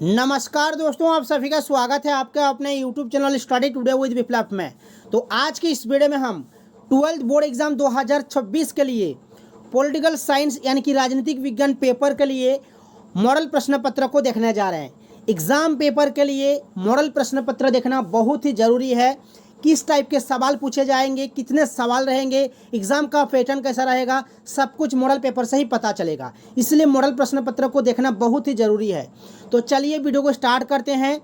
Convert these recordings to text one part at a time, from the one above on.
नमस्कार दोस्तों, आप सभी का स्वागत है आपके अपने YouTube channel study today with Viplav में। तो आज की इस वीडियो में हम 12th बोर्ड एग्जाम 2026 के लिए पॉलिटिकल साइंस यानी कि राजनीतिक विज्ञान पेपर के लिए मॉडल प्रश्न पत्र को देखने जा रहे हैं। एग्ज़ाम पेपर के लिए मॉडल प्रश्न पत्र देखना बहुत ही ज़रूरी है। किस टाइप के सवाल पूछे जाएंगे, कितने सवाल रहेंगे, एग्ज़ाम का पैटर्न कैसा रहेगा, सब कुछ मॉडल पेपर से ही पता चलेगा। इसलिए मॉडल प्रश्न पत्र को देखना बहुत ही ज़रूरी है। तो चलिए वीडियो को स्टार्ट करते हैं।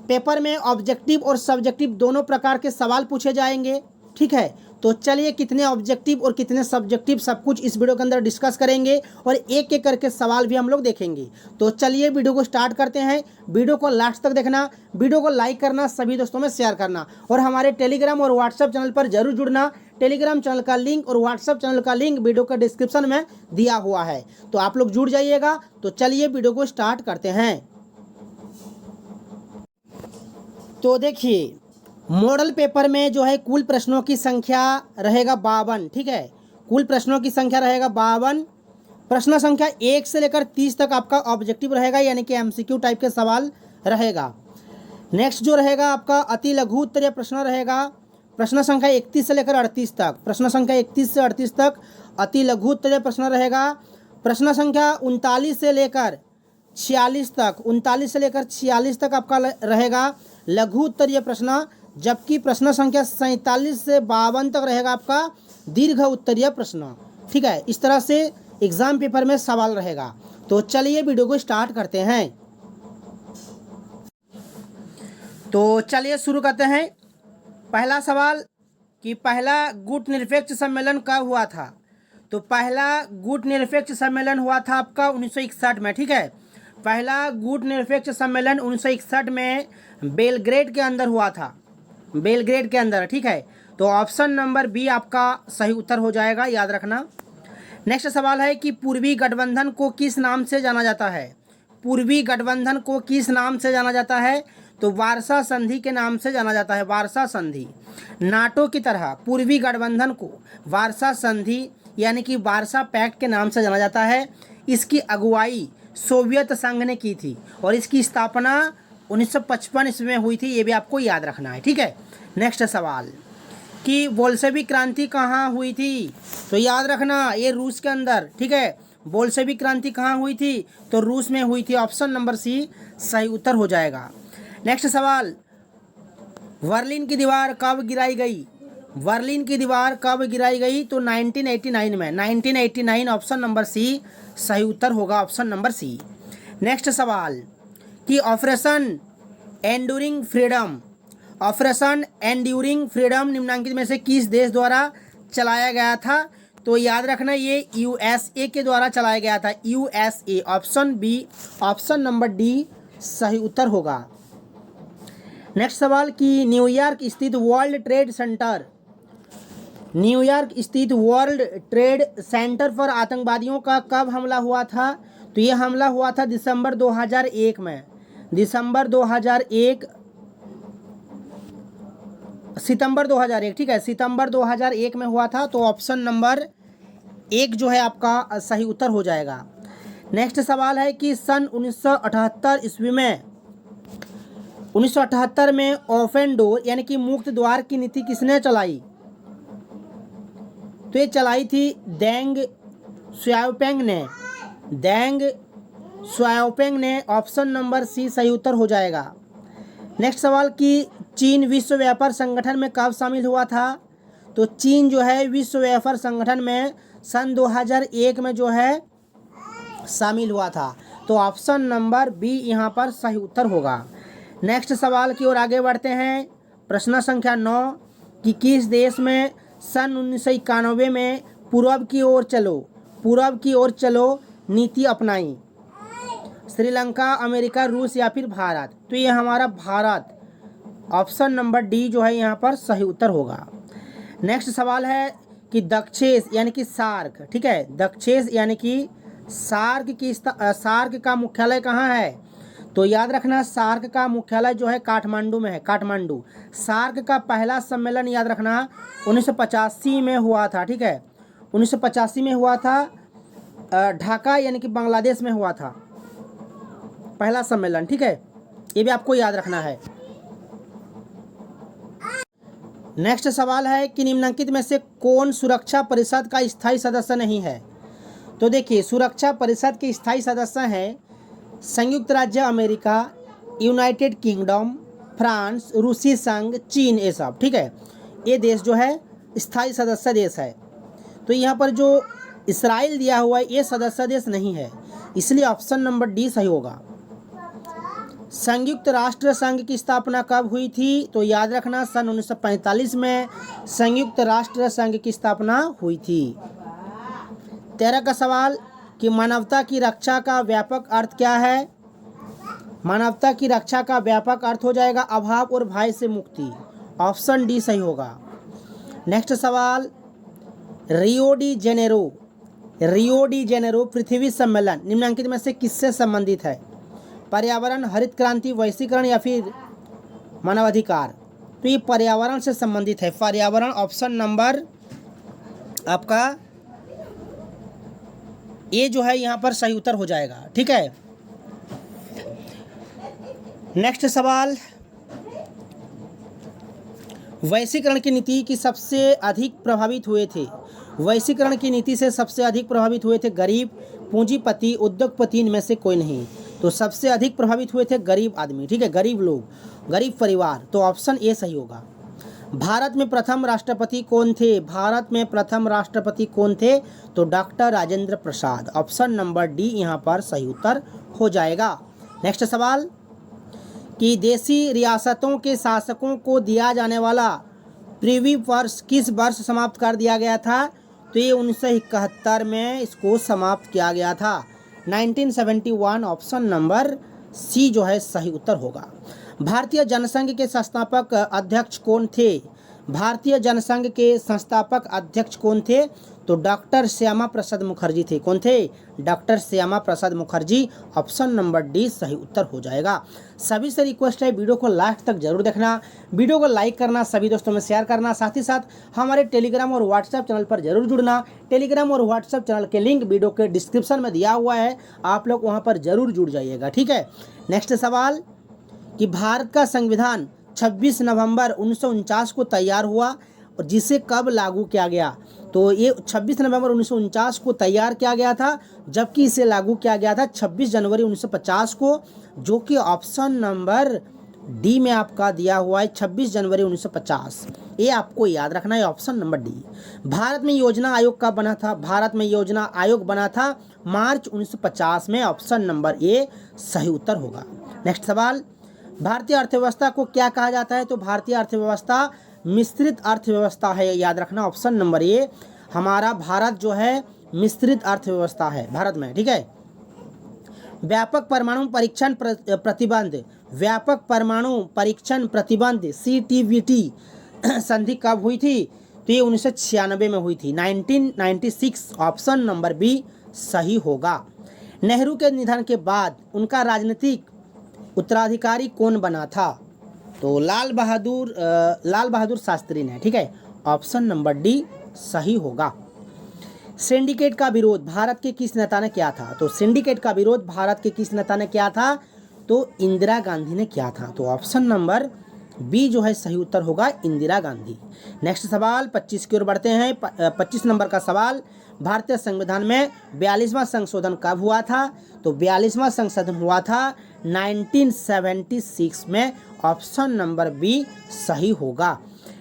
पेपर में ऑब्जेक्टिव और सब्जेक्टिव दोनों प्रकार के सवाल पूछे जाएंगे, ठीक है। तो चलिए कितने ऑब्जेक्टिव और कितने सब्जेक्टिव सब कुछ इस वीडियो के अंदर डिस्कस करेंगे और एक एक करके सवाल भी हम लोग देखेंगे। तो चलिए वीडियो को स्टार्ट करते हैं। वीडियो को लास्ट तक देखना, वीडियो को लाइक करना, सभी दोस्तों में शेयर करना और हमारे टेलीग्राम और व्हाट्सएप चैनल पर जरूर जुड़ना। टेलीग्राम चैनल का लिंक और व्हाट्सएप चैनल का लिंक वीडियो का डिस्क्रिप्शन में दिया हुआ है, तो आप लोग जुड़ जाइएगा। तो चलिए वीडियो को स्टार्ट करते हैं। तो देखिए, मॉडल पेपर में जो है कुल प्रश्नों की संख्या रहेगा 52, ठीक है। कुल प्रश्नों की संख्या रहेगा 52। प्रश्न संख्या 1 से लेकर 30 तक आपका ऑब्जेक्टिव रहेगा, यानी कि एमसीक्यू टाइप के सवाल रहेगा। नेक्स्ट जो रहेगा आपका अति लघु उत्तरीय प्रश्न रहेगा। प्रश्न संख्या 31 से लेकर 38 तक, प्रश्न संख्या 31 से 38 तक अति लघु उत्तरीय प्रश्न रहेगा। प्रश्न संख्या 39 से लेकर 46 तक, 39 से लेकर 46 तक आपका रहेगा लघु उत्तरीय प्रश्न, जबकि प्रश्न संख्या 47 से 52 तक रहेगा आपका दीर्घ उत्तरीय प्रश्न, ठीक है। इस तरह से एग्जाम पेपर में सवाल रहेगा। तो चलिए वीडियो को स्टार्ट करते हैं। तो चलिए शुरू करते हैं। पहला सवाल कि पहला गुट निरपेक्ष सम्मेलन कब हुआ था। तो पहला गुट निरपेक्ष सम्मेलन हुआ था आपका 1961 में, ठीक है। पहला गुट निरपेक्ष सम्मेलन 1961 में बेलग्रेड के अंदर हुआ था, बेलग्रेड के अंदर, ठीक है। तो ऑप्शन नंबर बी आपका सही उत्तर हो जाएगा, याद रखना। नेक्स्ट सवाल है कि पूर्वी गठबंधन को किस नाम से जाना जाता है। पूर्वी गठबंधन को किस नाम से जाना जाता है। तो वारसा संधि के नाम से जाना जाता है, वारसा संधि। नाटो की तरह पूर्वी गठबंधन को वारसा संधि यानी कि वारसा पैक्ट के नाम से जाना जाता है। इसकी अगुवाई सोवियत संघ ने की थी और इसकी स्थापना 1955 ईस्वी में हुई थी, ये भी आपको याद रखना है, ठीक है। नेक्स्ट सवाल कि बोल्शेविक क्रांति कहाँ हुई थी। तो याद रखना ये रूस के अंदर, ठीक है। बोल्शेविक क्रांति कहाँ हुई थी, तो रूस में हुई थी। ऑप्शन नंबर सी सही उत्तर हो जाएगा। नेक्स्ट सवाल, बर्लिन की दीवार कब गिराई गई। बर्लिन की दीवार कब गिराई गई। तो 1989 में, 1989 ऑप्शन नंबर सी सही उत्तर होगा, ऑप्शन नंबर सी। नेक्स्ट सवाल कि operation enduring freedom, operation enduring freedom निम्नलिखित में से किस देश द्वारा चलाया गया था। तो याद रखना ये यूएसए के द्वारा चलाया गया था, USA. Option B, option number D सही उत्तर होगा। नेक्स्ट सवाल कि न्यूयॉर्क स्थित वर्ल्ड ट्रेड सेंटर, न्यूयॉर्क स्थित वर्ल्ड ट्रेड सेंटर पर आतंकवादियों का कब हमला हुआ था। तो ये हमला हुआ था दिसंबर 2001 में, दिसंबर 2001, सितंबर 2001, ठीक है, सितंबर 2001 में हुआ था। तो ऑप्शन नंबर 1 जो है आपका सही उत्तर हो जाएगा। नेक्स्ट सवाल है कि सन 1978 ईस्वी में, 1978 में ओपन डोर यानी कि मुक्त द्वार की नीति किसने चलाई। तो ये चलाई थी देंग श्याओपिंग ने, देंग श्याओपिंग ने। ऑप्शन नंबर सी सही उत्तर हो जाएगा। नेक्स्ट सवाल कि चीन विश्व व्यापार संगठन में कब शामिल हुआ था। तो चीन जो है विश्व व्यापार संगठन में सन 2001 में जो है शामिल हुआ था। तो ऑप्शन नंबर बी यहाँ पर सही उत्तर होगा। नेक्स्ट सवाल की ओर आगे बढ़ते हैं। प्रश्न संख्या 9 कि किस देश में सन 1991 में पूर्व की ओर चलो, पूर्व की ओर चलो नीति अपनाई। श्रीलंका, अमेरिका, रूस या फिर भारत। तो ये हमारा भारत, ऑप्शन नंबर डी जो है यहाँ पर सही उत्तर होगा। नेक्स्ट सवाल है कि दक्षेश यानी कि सार्क, ठीक है, दक्षेश यानी कि सार्क का मुख्यालय कहाँ है। तो याद रखना सार्क का मुख्यालय जो है काठमांडू में है, काठमांडू। सार्क का पहला सम्मेलन याद रखना 1985 में हुआ था, ठीक है, 1985 में हुआ था। ढाका यानी कि बांग्लादेश में हुआ था। पहला सम्मेलन, ठीक है, ये भी आपको याद रखना है। नेक्स्ट सवाल है कि निम्नलिखित में से कौन सुरक्षा परिषद का स्थायी सदस्य नहीं है। तो देखिए, सुरक्षा परिषद के स्थायी सदस्य हैं संयुक्त राज्य अमेरिका, यूनाइटेड किंगडम, फ्रांस, रूसी संघ, चीन, ये सब, ठीक है। ये देश जो है स्थायी सदस्य देश है। तो यहाँ पर जो इसराइल दिया हुआ है ये सदस्य देश नहीं है, इसलिए ऑप्शन नंबर डी सही होगा। संयुक्त राष्ट्र संघ की स्थापना कब हुई थी? तो याद रखना सन 1945 में संयुक्त राष्ट्र संघ की स्थापना हुई थी। 13 का सवाल कि मानवता की रक्षा का व्यापक अर्थ क्या है? मानवता की रक्षा का व्यापक अर्थ हो जाएगा अभाव और भय से मुक्ति, ऑप्शन डी सही होगा। नेक्स्ट सवाल, रियो डी जेनेरो पृथ्वी सम्मेलन निम्नलिखित में से किससे संबंधित है? पर्यावरण, हरित क्रांति, वैश्वीकरण या फिर मानवाधिकार? तो ये पर्यावरण से संबंधित है, पर्यावरण, ऑप्शन नंबर आपका ये जो है यहाँ पर सही उत्तर हो जाएगा, ठीक है। नेक्स्ट सवाल, वैश्वीकरण की नीति की सबसे अधिक प्रभावित हुए थे? वैश्वीकरण की नीति से सबसे अधिक प्रभावित हुए थे गरीब, पूंजीपति, उद्योगपति, इनमें से कोई नहीं। तो सबसे अधिक प्रभावित हुए थे गरीब आदमी, ठीक है, गरीब लोग, गरीब परिवार, तो ऑप्शन ए सही होगा। भारत में प्रथम राष्ट्रपति कौन थे? भारत में प्रथम राष्ट्रपति कौन थे? तो doctor Rajendra Prasad, option number D यहाँ पर सही उत्तर हो जाएगा। नेक्स्ट सवाल कि देशी रियासतों के शासकों को दिया जाने वाला प्रीवी वर्ष किस वर्ष समाप्त कर दिया गया था? तो ये 1971 में इसको समाप्त किया गया था, 1971, ऑप्शन नंबर सी जो है सही उत्तर होगा। भारतीय जनसंघ के संस्थापक अध्यक्ष कौन थे? भारतीय जनसंघ के संस्थापक अध्यक्ष कौन थे? तो डॉक्टर श्यामा प्रसाद मुखर्जी थे। कौन थे? Doctor Shyama Prasad Mukherjee, option number D सही उत्तर हो जाएगा। सभी से रिक्वेस्ट है वीडियो को लास्ट तक जरूर देखना, वीडियो को लाइक करना, सभी दोस्तों में शेयर करना, साथ ही साथ हमारे टेलीग्राम और व्हाट्सएप चैनल पर जरूर जुड़ना। टेलीग्राम और व्हाट्सएप चैनल के लिंक वीडियो के डिस्क्रिप्शन में दिया हुआ है, आप लोग वहाँ पर जरूर जुड़ जाइएगा, ठीक है। नेक्स्ट सवाल कि भारत का संविधान 26 नवंबर 1949 को तैयार हुआ और जिसे कब लागू किया गया? तो ये 26 नवंबर 1949 को तैयार किया गया था, जबकि इसे लागू किया गया था 26 जनवरी 1950 को, जो कि ऑप्शन नंबर डी में आपका दिया हुआ है 26 जनवरी 1950। ये आपको याद रखना है, ऑप्शन नंबर डी। भारत में योजना आयोग कब बना था? भारत में योजना आयोग बना था मार्च 1950 में, ऑप्शन नंबर ए सही उत्तर होगा। नेक्स्ट सवाल, भारतीय अर्थव्यवस्था को क्या कहा जाता है? तो भारतीय अर्थव्यवस्था मिश्रित अर्थव्यवस्था है, याद रखना, ऑप्शन नंबर ए। हमारा भारत जो है मिश्रित अर्थव्यवस्था है भारत में, ठीक है। व्यापक परमाणु परीक्षण प्रतिबंध, व्यापक परमाणु परीक्षण प्रतिबंध CTBT संधि कब हुई थी? तो ये 1996 में हुई थी, 1996, ऑप्शन नंबर बी सही होगा। नेहरू के निधन के बाद उनका राजनीतिक उत्तराधिकारी कौन बना था? तो लाल बहादुर शास्त्री ने, ठीक है, ऑप्शन नंबर डी सही होगा। सिंडिकेट का विरोध भारत के किस नेता ने किया था? तो सिंडिकेट का विरोध भारत के किस नेता ने किया था? तो इंदिरा गांधी ने किया था, तो ऑप्शन नंबर बी जो है सही उत्तर होगा, इंदिरा गांधी। नेक्स्ट सवाल 25 की ओर बढ़ते हैं। 25 नंबर का सवाल, भारतीय संविधान में 42वां संशोधन कब हुआ था? तो 42वां संशोधन हुआ था 1976 में, ऑप्शन नंबर बी सही होगा।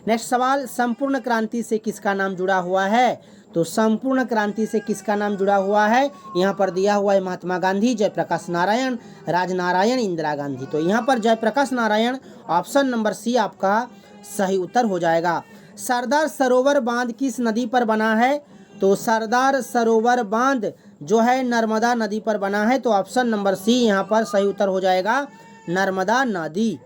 नेक्स्ट सवाल, संपूर्ण क्रांति से किसका नाम जुड़ा हुआ है? तो संपूर्ण क्रांति से किसका नाम जुड़ा हुआ है? यहाँ पर दिया हुआ है महात्मा गांधी, जयप्रकाश नारायण, राजनारायण, इंदिरा गांधी। तो यहाँ पर Jayaprakash Narayan, option number C आपका सही उत्तर हो जाएगा। सरदार सरोवर बांध किस नदी पर बना है? तो सरदार सरोवर बांध जो है नर्मदा नदी पर बना है, तो ऑप्शन नंबर सी यहाँ पर सही उत्तर हो जाएगा, नर्मदा नदी।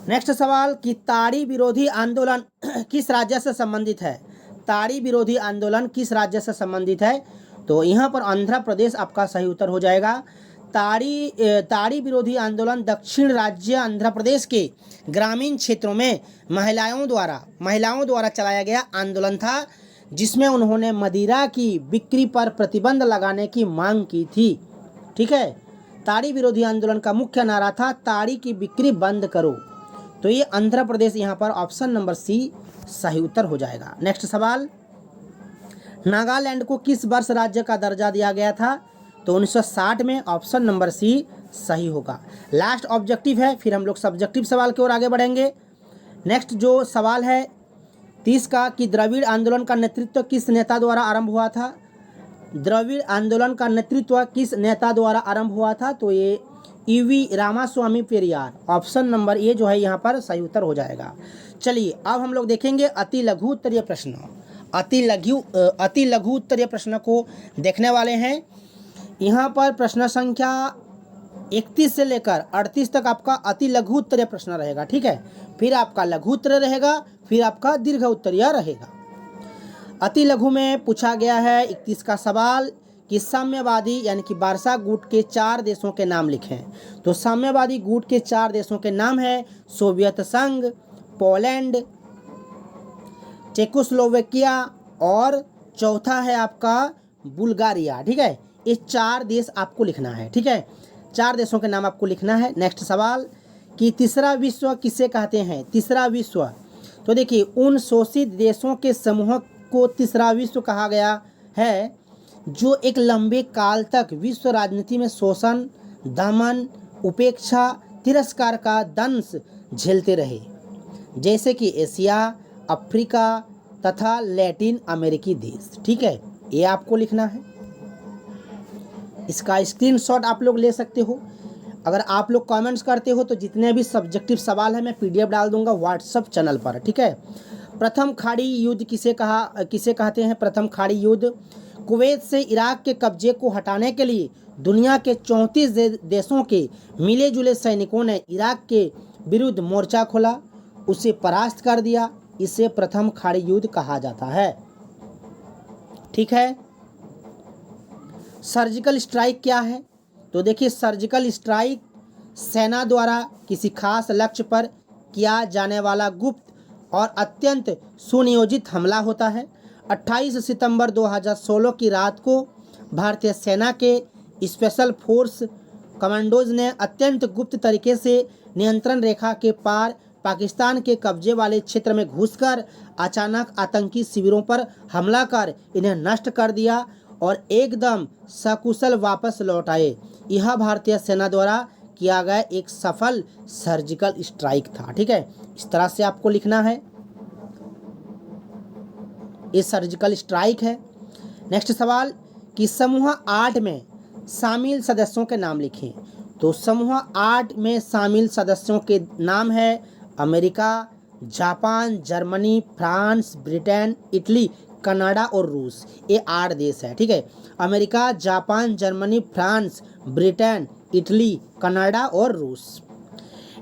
नेक्स्ट सवाल कि ताड़ी विरोधी आंदोलन किस राज्य से संबंधित है? ताड़ी विरोधी आंदोलन किस राज्य से संबंधित है? तो यहाँ पर आंध्र प्रदेश आपका सही उत्तर हो जाएगा। ताड़ी विरोधी आंदोलन दक्षिण राज्य आंध्र प्रदेश के ग्रामीण क्षेत्रों में महिलाओं द्वारा चलाया गया आंदोलन था, जिसमें उन्होंने मदिरा की बिक्री पर प्रतिबंध लगाने की मांग की थी, ठीक है। ताड़ी विरोधी आंदोलन का मुख्य नारा था ताड़ी की बिक्री बंद करो। तो ये आंध्र प्रदेश यहाँ पर ऑप्शन नंबर सी सही उत्तर हो जाएगा। नेक्स्ट सवाल, नागालैंड को किस वर्ष राज्य का दर्जा दिया गया था? तो 1960 में, ऑप्शन नंबर सी सही होगा। लास्ट ऑब्जेक्टिव है, फिर हम लोग सब्जेक्टिव सवाल की ओर आगे बढ़ेंगे। नेक्स्ट जो सवाल है 30 का कि द्रविड़ आंदोलन का नेतृत्व किस नेता द्वारा आरंभ हुआ था? द्रविड़ आंदोलन का नेतृत्व किस नेता द्वारा आरंभ हुआ था? तो ये EV Ramaswamy Periyar, option number A जो है यहाँ पर सही उत्तर हो जाएगा। चलिए अब हम लोग देखेंगे अति लघु उत्तरीय प्रश्न। अति लघु उत्तरीय प्रश्न को देखने वाले हैं। यहाँ पर प्रश्न संख्या 31 से लेकर 38 तक आपका अति लघु उत्तरीय प्रश्न रहेगा, ठीक है। फिर आपका लघु उत्तरीय रहेगा, फिर आपका दीर्घ उत्तरीय रहेगा। अति लघु में पूछा गया है 31 का सवाल कि साम्यवादी यानी कि बारसा गुट के 4 देशों के नाम लिखें। तो साम्यवादी गुट के 4 देशों के नाम है सोवियत संघ, पोलैंड, चेकोस्लोवेकिया और चौथा है आपका बुल्गारिया, ठीक है। ये 4 देश आपको लिखना है, ठीक है। 4 देशों के नाम आपको लिखना है। नेक्स्ट सवाल कि तीसरा विश्व किसे कहते हैं? तीसरा विश्व, तो देखिए उन शोषित देशों के समूह को तीसरा विश्व कहा गया है जो एक लंबे काल तक विश्व राजनीति में शोषण, दमन, उपेक्षा, तिरस्कार का दंश झेलते रहे, जैसे कि एशिया, अफ्रीका तथा लैटिन अमेरिकी देश, ठीक है। ये आपको लिखना है। इसका स्क्रीनशॉट आप लोग ले सकते हो। अगर आप लोग कमेंट्स करते हो तो जितने भी सब्जेक्टिव सवाल है मैं पीडीएफ डाल दूंगा व्हाट्सएप चैनल पर, ठीक है। प्रथम खाड़ी युद्ध किसे कहते हैं? प्रथम खाड़ी युद्ध कुवैत से इराक के कब्जे को हटाने के लिए दुनिया के 34 देशों के मिले जुले सैनिकों ने इराक के विरुद्ध मोर्चा खोला, उसे परास्त कर दिया। इसे प्रथम खाड़ी युद्ध कहा जाता है, ठीक है। सर्जिकल स्ट्राइक क्या है? तो देखिए सर्जिकल स्ट्राइक सेना द्वारा किसी खास लक्ष्य पर किया जाने वाला गुप्त और अत्यंत सुनियोजित हमला होता है। 28 सितंबर 2016 की रात को भारतीय सेना के स्पेशल फोर्स कमांडोज ने अत्यंत गुप्त तरीके से नियंत्रण रेखा के पार पाकिस्तान के कब्जे वाले क्षेत्र में घुसकर अचानक आतंकी शिविरों पर हमला कर इन्हें नष्ट कर दिया और एकदम सकुशल वापस लौट आए। यह भारतीय सेना द्वारा किया गया एक सफल सर्जिकल स्ट्राइक था, ठीक है। इस तरह से आपको लिखना है, ये सर्जिकल स्ट्राइक है। नेक्स्ट सवाल कि समूह 8 में शामिल सदस्यों के नाम लिखें। तो समूह 8 में शामिल सदस्यों के नाम है America, Japan, Germany, France, Britain, Italy, Canada और रूस। ये 8 देश है, ठीक है। America, Japan, Germany, France, Britain, Italy, Canada और रूस।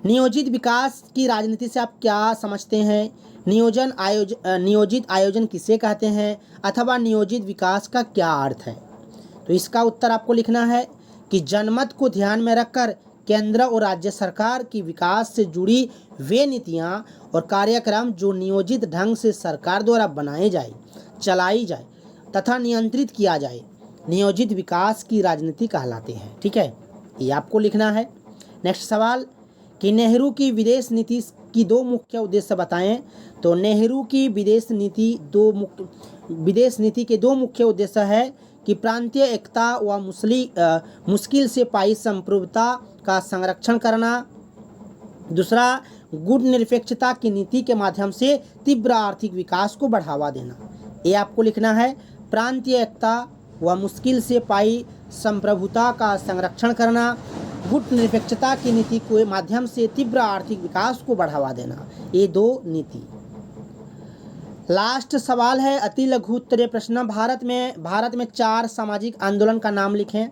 नियोजित विकास की राजनीति से आप क्या समझते हैं? नियोजित आयोजन किसे कहते हैं अथवा नियोजित विकास का क्या अर्थ है? तो इसका उत्तर आपको लिखना है कि जनमत को ध्यान में रखकर केंद्र और राज्य सरकार की विकास से जुड़ी वे नीतियां और कार्यक्रम जो नियोजित ढंग से सरकार द्वारा बनाए जाए, चलाई जाए तथा नियंत्रित किया जाए, नियोजित विकास की राजनीति कहलाते हैं, ठीक है। ये आपको लिखना है। नेक्स्ट सवाल कि नेहरू की विदेश नीति की 2 मुख्य उद्देश्य बताएं। तो नेहरू की विदेश नीति के 2 मुख्य उद्देश्य है कि प्रांतीय एकता व मुश्किल से पाई संप्रभुता का संरक्षण करना, दूसरा गुट निरपेक्षता की नीति के माध्यम से तीव्र आर्थिक विकास को बढ़ावा देना। ये आपको लिखना है, प्रांतीय एकता व मुश्किल से पाई संप्रभुता का संरक्षण करना, गुट निरपेक्षता की नीति के माध्यम से तीव्र आर्थिक विकास को बढ़ावा देना, ये 2 नीति। लास्ट सवाल है अति लघु उत्तरीय प्रश्न। भारत में 4 सामाजिक आंदोलन का नाम लिखें।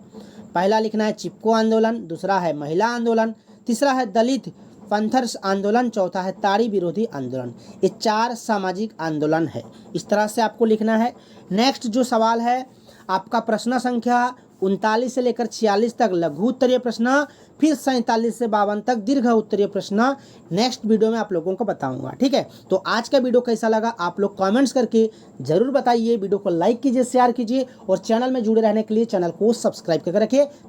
पहला लिखना है चिपको आंदोलन, दूसरा है महिला आंदोलन, तीसरा है दलित पंथर्स आंदोलन, चौथा है ताड़ी विरोधी आंदोलन। ये 4 सामाजिक आंदोलन है। इस तरह से आपको लिखना है। नेक्स्ट जो सवाल है आपका प्रश्न संख्या 39 से लेकर 46 तक लघु उत्तरीय प्रश्न, फिर 47 से 52 तक दीर्घ उत्तरीय प्रश्न नेक्स्ट वीडियो में आप लोगों को बताऊंगा, ठीक है। तो आज का वीडियो कैसा लगा आप लोग कमेंट्स करके जरूर बताइए। वीडियो को लाइक कीजिए, शेयर कीजिए और चैनल में जुड़े रहने के लिए चैनल को सब्सक्राइब करके रखिए